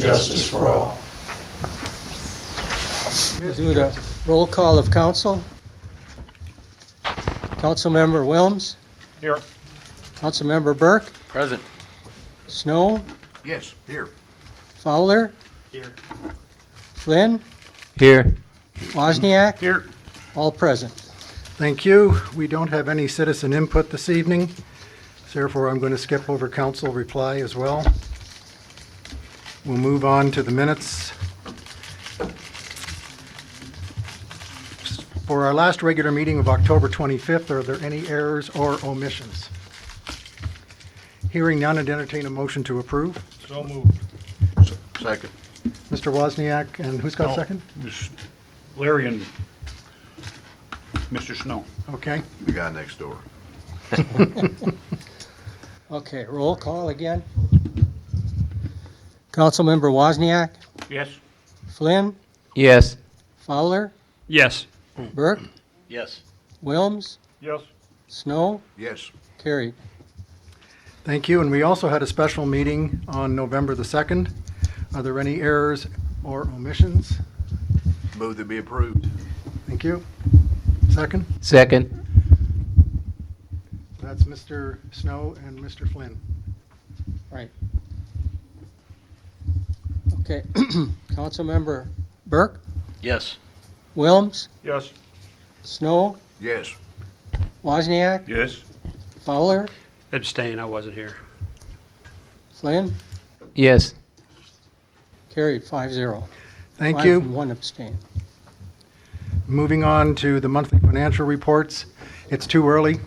justice for all. We'll do the roll call of council. Councilmember Wilms, Here. Councilmember Burke, Present. Snow, Yes, here. Fowler, Here. Flynn, Here. Wozniak, Here. all present. Thank you. We don't have any citizen input this evening, so therefore I'm going to skip over council reply as well. We'll move on to the minutes. For our last regular meeting of October 25th, are there any errors or omissions? Hearing none, I'd entertain a motion to approve. So moved. Second. Mr. Wozniak, and who's got second? Larry and Mr. Snow. Okay. The guy next door. Okay, roll call again. Councilmember Wozniak, Yes. Flynn, Yes. Fowler, Yes. Burke, Yes. Wilms, Yes. Snow, Yes. carried. Thank you. And we also had a special meeting on November the 2nd. Are there any errors or omissions? Move to be approved. Thank you. Second? Second. That's Mr. Snow and Mr. Flynn. Right. Okay, Councilmember Burke, Yes. Wilms, Yes. Snow, Yes. Wozniak, Yes. Fowler, Abstain, I wasn't here. Flynn, Yes. carried 5-0. Thank Five you. and one abstain. Moving on to the monthly financial reports. It's too early.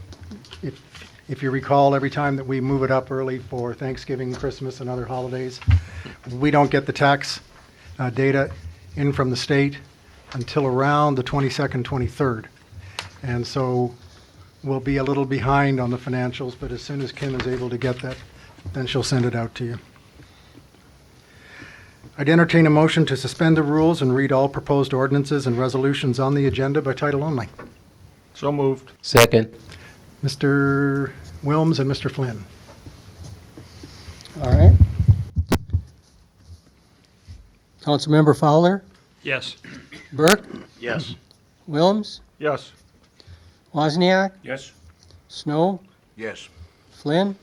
If you recall, every time that we move it up early for Thanksgiving, Christmas, and other holidays, we don't get the tax data in from the state until around the 22nd, 23rd. And so we'll be a little behind on the financials, but as soon as Kim is able to get that, then she'll send it out to you. I'd entertain a motion to suspend the rules and read all proposed ordinances and resolutions on the agenda by title only. So moved. Second. Mr. Wilms and Mr. Flynn. All right. Councilmember Fowler, Yes. Burke, Yes. Wilms, Yes. Wozniak, Yes. Snow, Yes. Flynn,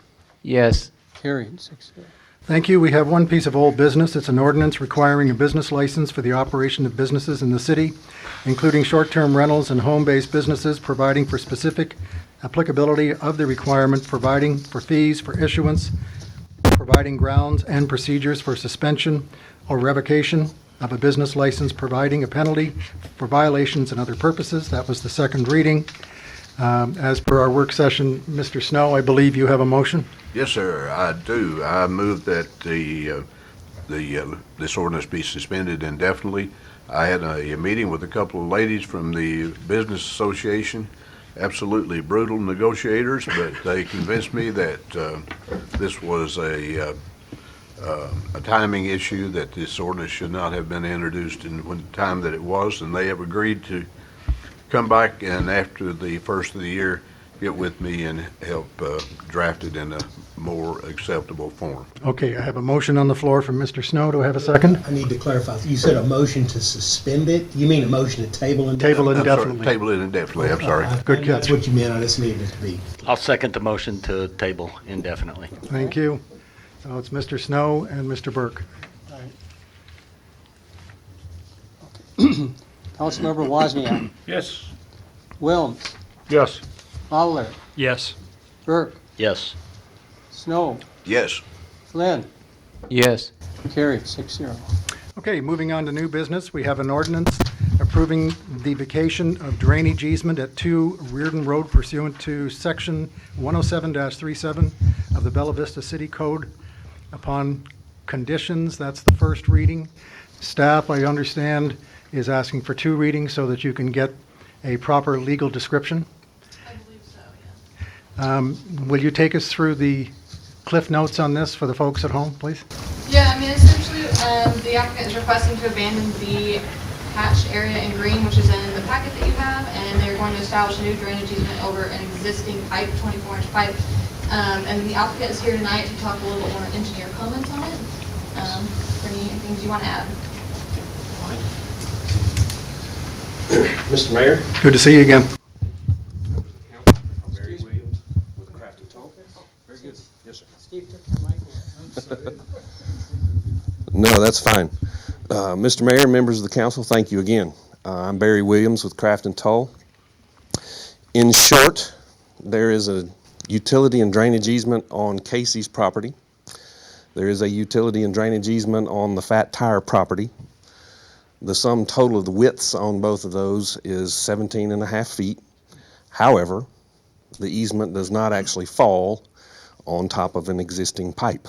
Yes. carried 6-0. Thank you. We have one piece of old business. It's an ordinance requiring a business license for the operation of businesses in the city, including short-term rentals and home-based businesses, providing for specific applicability of the requirement, providing for fees for issuance, providing grounds and procedures for suspension or revocation of a business license, providing a penalty for violations and other purposes. That was the second reading. As per our work session, Mr. Snow, I believe you have a motion. Yes, sir, I do. I move that this ordinance be suspended indefinitely. I had a meeting with a couple of ladies from the Business Association, absolutely brutal negotiators, but they convinced me that this was a timing issue, that this ordinance should not have been introduced in the time that it was, and they have agreed to come back and after the first of the year, get with me and help draft it in a more acceptable form. Okay, I have a motion on the floor from Mr. Snow. Do I have a second? I need to clarify. You said a motion to suspend it? You mean a motion to table it? Table I'm sorry, indefinitely. table it indefinitely, I'm sorry. Good catch. That's what you meant. I just needed it to be. I'll second the motion to table indefinitely. Thank you. So it's Mr. Snow and Mr. Burke. Councilmember Wozniak, Yes. Wilms, Yes. Fowler, Yes. Burke, Yes. Snow, Yes, Flynn, Yes. carried 6-0. Okay, moving on to new business, we have an ordinance approving the vacation of drainage easement at 2 Reardon Road pursuant to Section 107-37 of the Bella Vista City Code upon conditions. That's the first reading. Staff, I understand, is asking for 2 readings so that you can get a proper legal description. I believe so, yes. Will you take us through the cliff notes on this for the folks at home, please? Yeah, I mean, essentially, the applicant is requesting to abandon the hatched area in green, which is in the packet that you have, and they're going to establish a new drainage easement over an existing pipe, 24-inch pipe. And the applicant is here tonight to talk a little bit more engineer comments on it. For any things you want to add? Mr. Mayor. Good to see you again. Barry Williams with Craft and Toll. Very good. Yes, sir. Steve took your mic. No, that's fine. Mr. Mayor, members of the council, thank you again. I'm Barry Williams with Craft and Toll. In short, there is a utility and drainage easement on Casey's property. There is a utility and drainage easement on the Fat Tire property. The sum total of the widths on both of those is 17.5 feet. However, the easement does not actually fall on top of an existing pipe.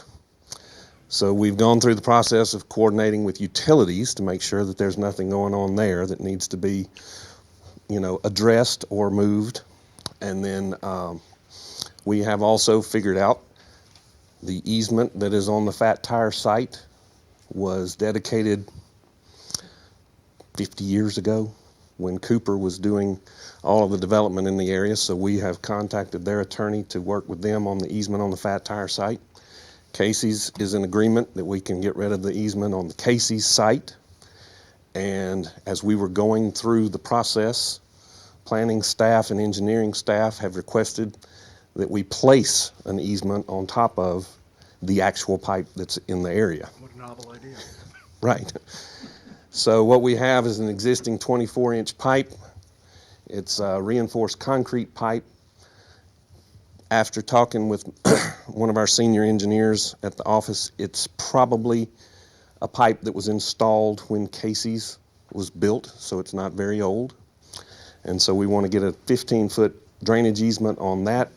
So we've gone through the process of coordinating with utilities to make sure that there's nothing going on there that needs to be, addressed or moved. And then we have also figured out the easement that is on the Fat Tire site was dedicated 50 years ago when Cooper was doing all of the development in the area. So we have contacted their attorney to work with them on the easement on the Fat Tire site. Casey's is in agreement that we can get rid of the easement on the Casey's site. And as we were going through the process, planning staff and engineering staff have requested that we place an easement on top of the actual pipe that's in the area. What a novel idea. Right. So what we have is an existing 24-inch pipe. It's a reinforced concrete pipe. After talking with one of our senior engineers at the office, it's probably a pipe that was installed when Casey's was built, so it's not very old. And so we want to get a 15-foot drainage easement on that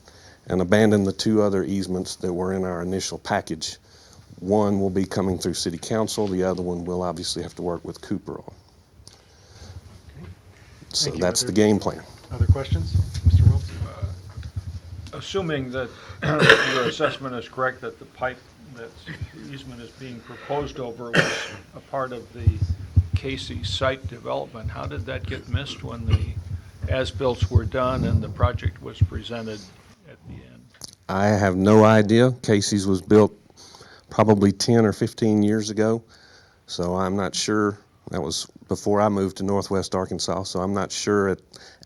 and abandon the two other easements that were in our initial package. One will be coming through City Council. The other one we'll obviously have to work with Cooper on. So Thank you. that's the game plan. Other questions? Mr. Wills? Assuming that your assessment is correct, that the pipe that the easement is being proposed over was a part of the Casey site development, how did that get missed when the as-bills were done and the project was presented at the end? I have no idea. Casey's was built probably 10 or 15 years ago, so I'm not sure. That was before I moved to Northwest Arkansas, so I'm not sure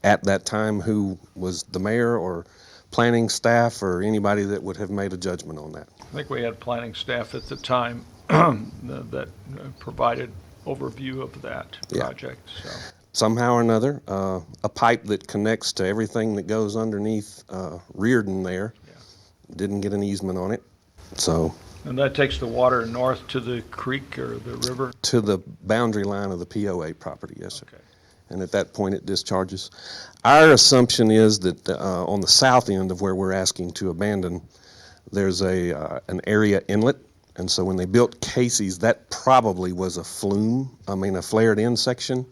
at that time who was the mayor or planning staff or anybody that would have made a judgment on that. I think we had planning staff at the time that provided overview of that project. So Somehow or another, a pipe that connects to everything that goes underneath Reardon there didn't get an easement on it. So and that takes the water north to the creek or the river? to the boundary line of the POA property, yes, sir. Okay. And at that point it discharges. Our assumption is that on the south end of where we're asking to abandon, there's an area inlet. And so when they built Casey's, that probably was a flared in section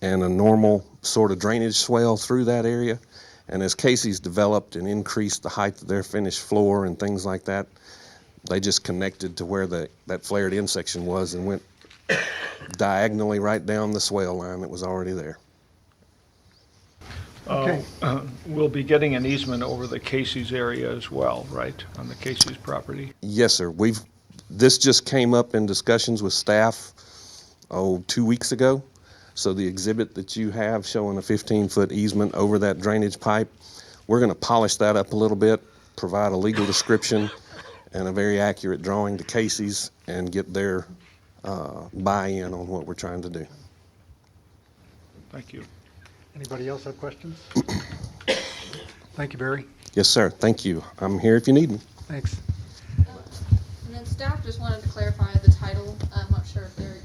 and a normal sort of drainage swell through that area. And as Casey's developed and increased the height of their finished floor and things like that, they just connected to where that flared in section was and went diagonally right down the swale line that was already there. Okay. We'll be getting an easement over the Casey's area as well, right, on the Casey's property? Yes, sir. This just came up in discussions with staff, 2 weeks ago. So the exhibit that you have showing a 15-foot easement over that drainage pipe, we're going to polish that up a little bit, provide a legal description and a very accurate drawing to Casey's and get their buy-in on what we're trying to do. Thank you. Anybody else have questions? Thank you, Barry. Yes, sir. Thank you. I'm here if you need me. Thanks. And then staff just wanted to clarify the title. I'm not sure if they're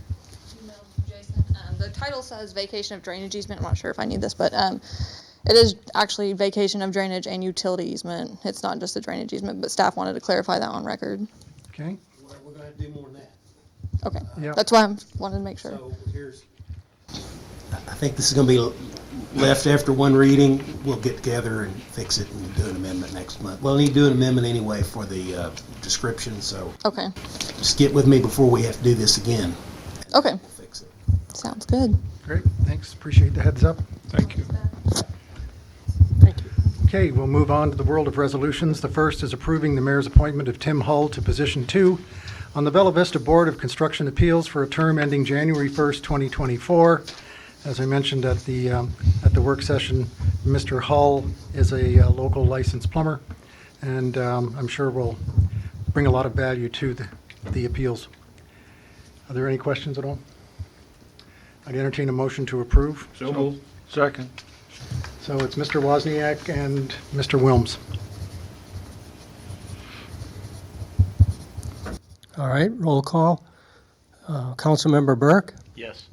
emailed Jason. The title says vacation of drainage easement. I'm not sure if I need this, but it is actually vacation of drainage and utility easement. It's not just a drainage easement, but staff wanted to clarify that on record. Okay. We're gonna have to do more than that. Okay, Yeah. that's why I wanted to make sure. So here's, I think this is gonna be left after one reading. We'll get together and fix it and do an amendment next month. We'll need to do an amendment anyway for the description, so Okay, just get with me before we have to do this again. okay, We'll fix it. sounds good. Great. Thanks. Appreciate the heads up. Thank you. Thank you. Okay, we'll move on to the world of resolutions. The first is approving the mayor's appointment of Tim Hull to position 2 On the Bella Vista Board of Construction Appeals for a term ending January 1st, 2024. As I mentioned at the work session, Mr. Hull is a local licensed plumber, and I'm sure will bring a lot of value to the appeals. Are there any questions at all? I'd entertain a motion to approve. So moved. Second. So it's Mr. Wozniak and Mr. Wilms. All right, roll call. Councilmember Burke, Yes.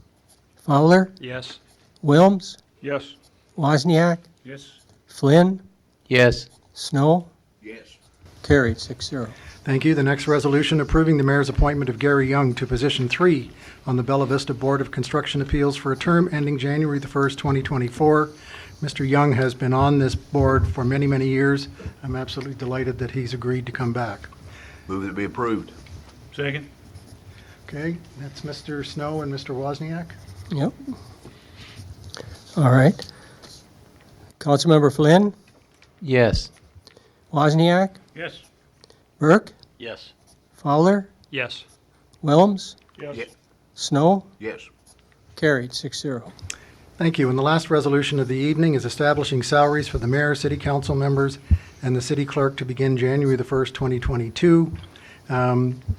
Fowler, Yes. Wilms, Yes. Wozniak, Yes. Flynn, Yes. Snow, Yes. carried 6-0. Thank you. The next resolution approving the mayor's appointment of Gary Young to position 3 on the Bella Vista Board of Construction Appeals for a term ending January the 1st, 2024. Mr. Young has been on this board for many, many years. I'm absolutely delighted that he's agreed to come back. Move that be approved. Second. Okay, that's Mr. Snow and Mr. Wozniak. Yep. All right. Councilmember Flynn, Yes. Wozniak, Yes. Burke, Yes. Fowler, Yes. Wilms, Yes. Snow, Yes. carried 6-0. Thank you. And the last resolution of the evening is establishing salaries for the mayor, city council members, and the city clerk to begin January the 1st, 2022.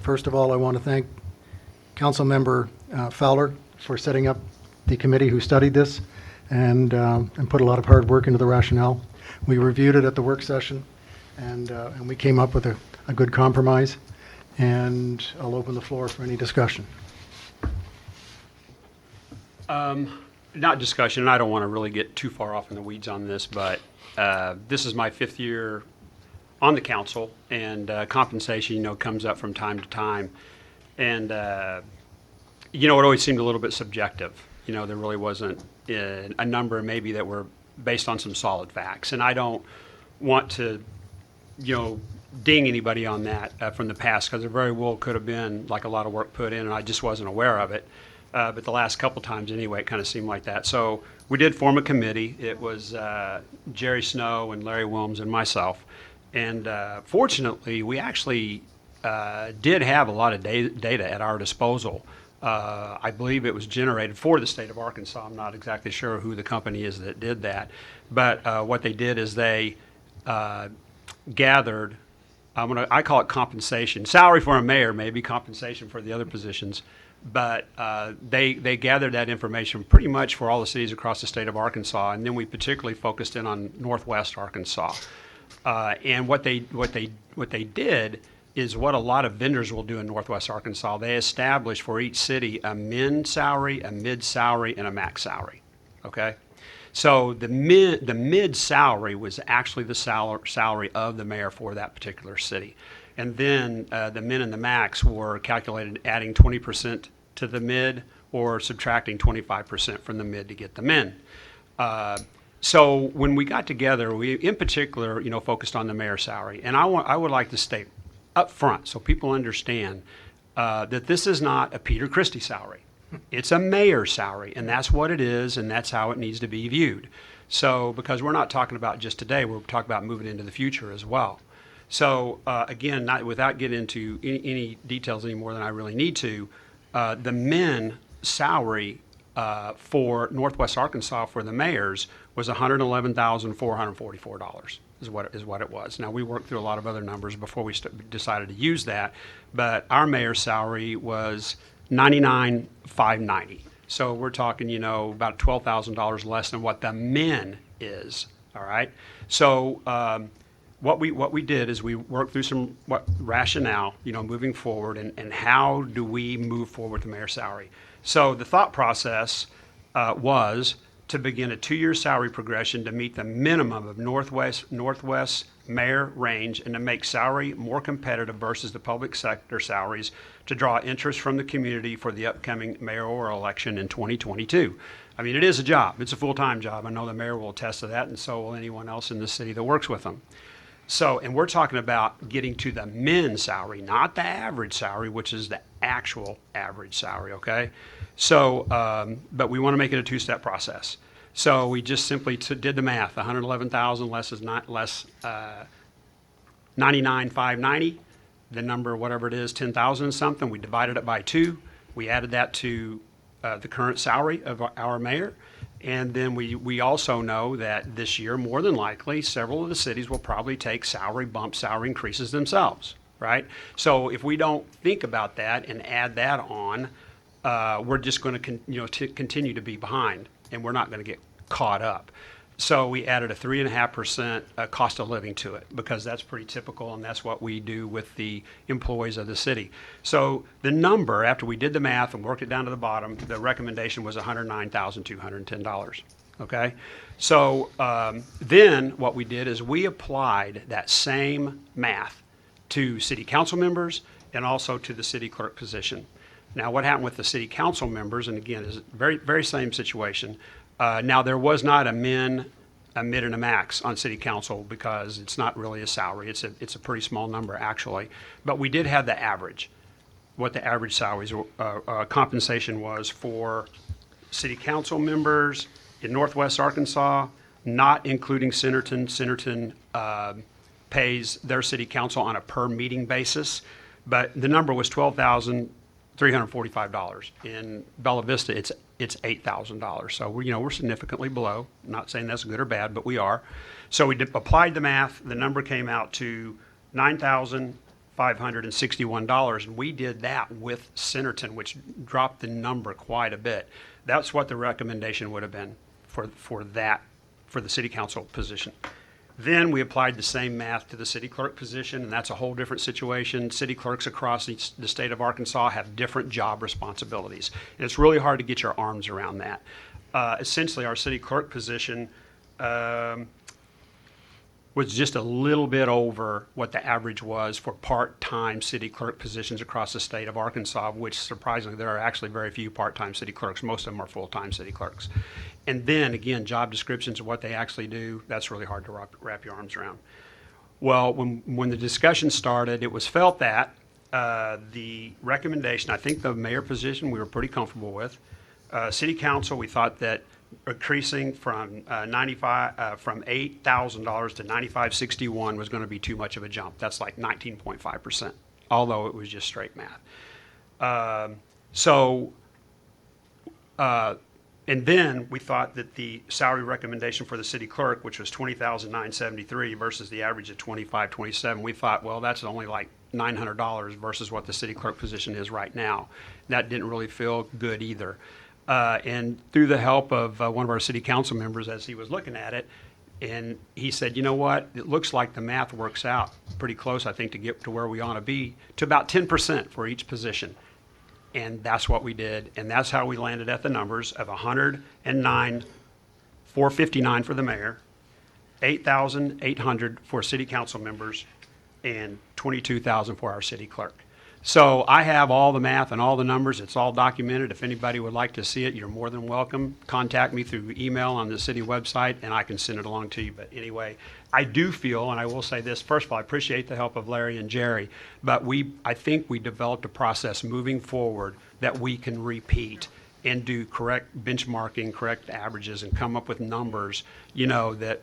First of all, I want to thank Councilmember Fowler for setting up the committee who studied this and put a lot of hard work into the rationale. We reviewed it at the work session, and we came up with a good compromise. And I'll open the floor for any discussion. Not discussion, and I don't want to really get too far off in the weeds on this, but this is my 5th year on the council, and compensation, comes up from time to time. And, it always seemed a little bit subjective. There really wasn't a number maybe that were based on some solid facts. And I don't want to, ding anybody on that from the past, because there very well could have been like a lot of work put in, and I just wasn't aware of it. But the last couple times anyway, it kind of seemed like that. So we did form a committee. It was Jerry Snow and Larry Wilms and myself. And fortunately, we actually did have a lot of data at our disposal. I believe it was generated for the state of Arkansas. I'm not exactly sure who the company is that did that. But what they did is they gathered, I call it compensation. Salary for a mayor, maybe compensation for the other positions. But they gathered that information pretty much for all the cities across the state of Arkansas, and then we particularly focused in on Northwest Arkansas. And what they did is what a lot of vendors will do in Northwest Arkansas. They establish for each city a min salary, a mid salary, and a max salary. Okay, so the mid salary was actually the salary of the mayor for that particular city. And then the min and the max were calculated adding 20% to the mid or subtracting 25% from the mid to get the min. So when we got together, we in particular, focused on the mayor's salary. And I would like to state up front so people understand that this is not a Peter Christie salary. It's a mayor's salary, and that's what it is, and that's how it needs to be viewed. So because we're not talking about just today, we're talking about moving into the future as well. So again, without getting into any details any more than I really need to, the min salary for Northwest Arkansas for the mayors was $111,444 is what it was. Now, we worked through a lot of other numbers before we decided to use that, but our mayor's salary was $99,590. So we're talking, about $12,000 less than what the min is. All right. So what we did is we worked through some rationale, moving forward, and how do we move forward with the mayor's salary. So the thought process was to begin a 2-year salary progression to meet the minimum of Northwest mayor range and to make salary more competitive versus the public sector salaries to draw interest from the community for the upcoming mayoral election in 2022. I mean, it is a job. It's a full-time job. I know the mayor will attest to that, and so will anyone else in the city that works with them. So, and we're talking about getting to the min salary, not the average salary, which is the actual average salary, okay? So, but we want to make it a 2-step process. So we just simply did the math. 111,000 less 99,590 the number, whatever it is, 10,000 and something, we divided it by 2. We added that to the current salary of our mayor. And then we also know that this year, more than likely, several of the cities will probably take salary bumps, salary increases themselves, right? So if we don't think about that and add that on, we're just going to continue to be behind, and we're not going to get caught up. So we added a 3.5% cost of living to it, because that's pretty typical, and that's what we do with the employees of the city. So the number, after we did the math and worked it down to the bottom, the recommendation was $109,210. Okay? So then what we did is we applied that same math to city council members and also to the city clerk position. Now, what happened with the city council members, and again, is very, very same situation. Now, there was not a mid, and a max on city council, because it's not really a salary. It's a pretty small number, actually. But we did have the average, what the average salaries, compensation was for city council members in Northwest Arkansas, not including Centerton. Centerton pays their city council on a per meeting basis, but the number was $12,345. In Bella Vista, it's $8,000. So we're significantly below. I'm not saying that's good or bad, but we are. So we applied the math. The number came out to $9,561, and we did that with Centerton, which dropped the number quite a bit. That's what the recommendation would have been for the city council position. Then we applied the same math to the city clerk position, and that's a whole different situation. City clerks across the state of Arkansas have different job responsibilities, and it's really hard to get your arms around that. Essentially, our city clerk position was just a little bit over what the average was for part-time city clerk positions across the state of Arkansas, which surprisingly, there are actually very few part-time city clerks. Most of them are full-time city clerks. And then, again, job descriptions of what they actually do, that's really hard to wrap your arms around. Well, when the discussion started, it was felt that the recommendation, I think the mayor position we were pretty comfortable with. City council, we thought that increasing from $8,000 to $9,561 was going to be too much of a jump. That's like 19.5%, although it was just straight math. And then we thought that the salary recommendation for the city clerk, which was $20,973 versus the average of $25,27, we thought, well, that's only like $900 versus what the city clerk position is right now. That didn't really feel good either. And through the help of one of our city council members, as he was looking at it, and he said, you know what, it looks like the math works out pretty close, I think, to get to where we ought to be, to about 10% for each position. And that's what we did, and that's how we landed at the numbers of $109,459 for the mayor, $8,800 for city council members, and $22,000 for our city clerk. So I have all the math and all the numbers. It's all documented. If anybody would like to see it, you're more than welcome. Contact me through email on the city website, and I can send it along to you. But anyway, I do feel, and I will say this, first of all, I appreciate the help of Larry and Jerry, but I think we developed a process moving forward that we can repeat and do correct benchmarking, correct averages, and come up with numbers, that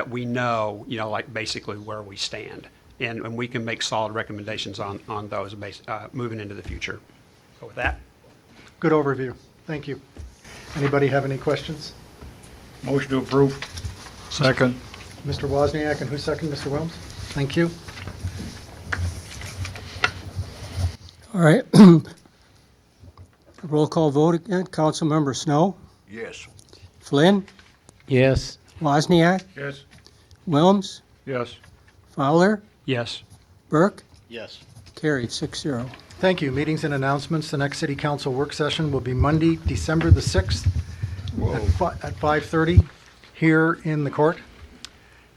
we know, like basically where we stand. And we can make solid recommendations on those moving into the future. So with that. Good overview. Thank you. Anybody have any questions? Motion to approve. Second. Mr. Wozniak, and who seconded, Mr. Wilms? Thank you. All right. Roll call vote again. Councilmember Snow, Yes. Flynn, Yes. Wozniak, Yes. Wilms, Yes. Fowler, Yes. Burke, Yes. carried 6-0. Thank you. Meetings and announcements. The next city council work session will be Monday, December the 6th at 5:30 here in the court.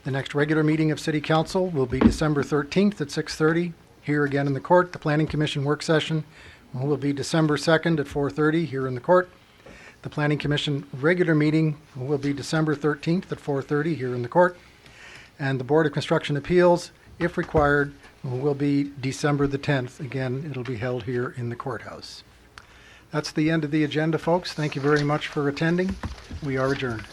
The next regular meeting of city council will be December 13th at 6:30 here again in the court. The planning commission work session will be December 2nd at 4:30 here in the court. The planning commission regular meeting will be December 13th at 4:30 here in the court. And the Board of Construction Appeals, if required, will be December the 10th. Again, it'll be held here in the courthouse. That's the end of the agenda, folks. Thank you very much for attending. We are adjourned.